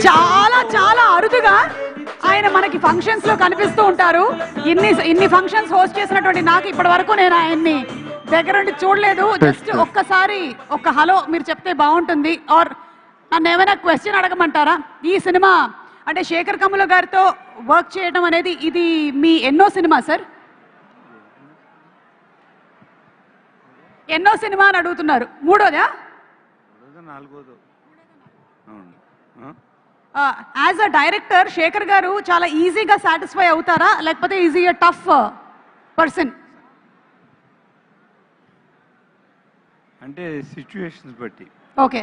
చాలా చాలా అరుదుగా ఆయన మనకి ఫంక్షన్స్ లో కనిపిస్తూ ఉంటారు. ఇన్ని ఫంక్షన్స్ హోస్ట్ చేసినటువంటి నాకు ఇప్పటి వరకు నేను ఆయన్ని దగ్గరుండి చూడలేదు. జస్ట్ ఒక్కసారి ఒక హలో మీరు చెప్తే బాగుంటుంది. ఆర్ నన్ను ఏమైనా క్వశ్చన్ అడగమంటారా? ఈ సినిమా అంటే శేఖర్ కమ్ముల గారితో వర్క్ చేయడం అనేది ఇది మీ ఎన్నో సినిమా సార్? ఎన్నో సినిమా అని అడుగుతున్నారు. మూడోదా? యాజ్ అ డైరెక్టర్ శేఖర్ గారు చాలా ఈజీగా సాటిస్ఫై అవుతారా, లేకపోతే ఈజీ టఫ్ పర్సన్? అంటే సిచ్యువేషన్స్ బట్టి. Okay.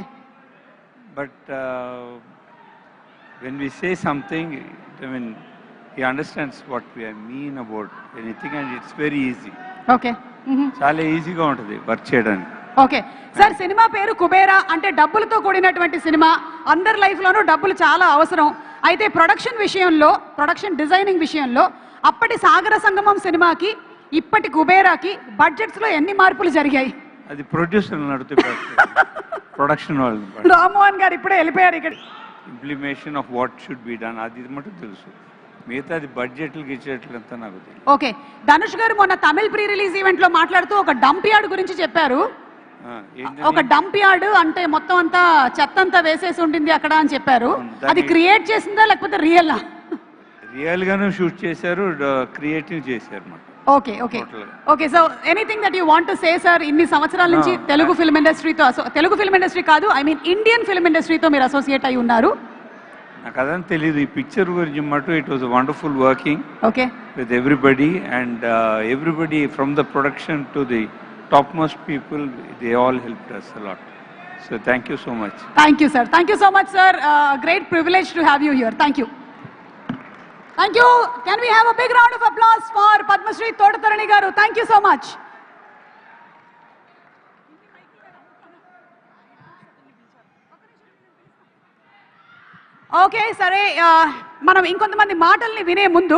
But when we say something, I mean, he understands what we mean about anything and it's very easy. Okay. చాలా ఈజీగా ఉంటుంది వర్క్ చేయడానికి. ఓకే సార్, సినిమా పేరు కుబేరా అంటే డబ్బులతో కూడినటువంటి సినిమా. అందరి లైఫ్లోనూ డబ్బులు చాలా అవసరం. అయితే ప్రొడక్షన్ విషయంలో, ప్రొడక్షన్ డిజైనింగ్ విషయంలో అప్పటి సాగర సంగమం సినిమాకి ఇప్పటి కుబేరాకి బడ్జెట్స్లో ఎన్ని మార్పులు జరిగాయి? అది ప్రొడ్యూసర్ నడుతుంది, ప్రొడక్షన్ వాళ్ళు. రామ్మోహన్ గారు ఇప్పుడే వెళ్ళిపోయారు. ఇక్కడ implementation of what should be done అది మటు తెలుసు, మిగతా అది బడ్జెట్లకి ఇచ్చేట్లంతా నాకు తెలియదు. ఓకే. ధనుష్ గారు మొన్న తమిళ్ ప్రీ రిలీజ్ ఈవెంట్ లో మాట్లాడుతూ ఒక డంప్ యార్డ్ గురించి చెప్పారు. ఒక డంప్ యార్డ్ అంటే మొత్తం అంతా చెత్త అంతా వేసేసి ఉంటుంది అక్కడ అని చెప్పారు. అది క్రియేట్ చేసిందా లేకపోతే రియల్? రియల్ గాను షూట్ చేశారు, క్రియేటివ్ చేశారు మాట. Okay okay okay. So anything that you want to say sir, ఇన్ని సంవత్సరాల నుంచి తెలుగు ఫిల్మ్ ఇండస్ట్రీతో, తెలుగు ఫిల్మ్ ఇండస్ట్రీ కాదు, ఐ మీన్ ఇండియన్ ఫిల్మ్ ఇండస్ట్రీతో మీరు అసోసియేట్ అయి ఉన్నారు. నాకు అదని తెలియదు ఈ పిక్చర్ గురించి మటు. It was wonderful working okay with everybody and everybody from the production to the top most people, they all helped us a lot. So thank you so much. Thank you sir. Thank you so much sir. Great privilege to have you here. Thank you. Thank you. Can we have a big round of applause for Padma Shri Todatarani garu? Thank you so much. Okay సరే, మనం ఇంకొంతమంది మాటల్ని వినే ముందు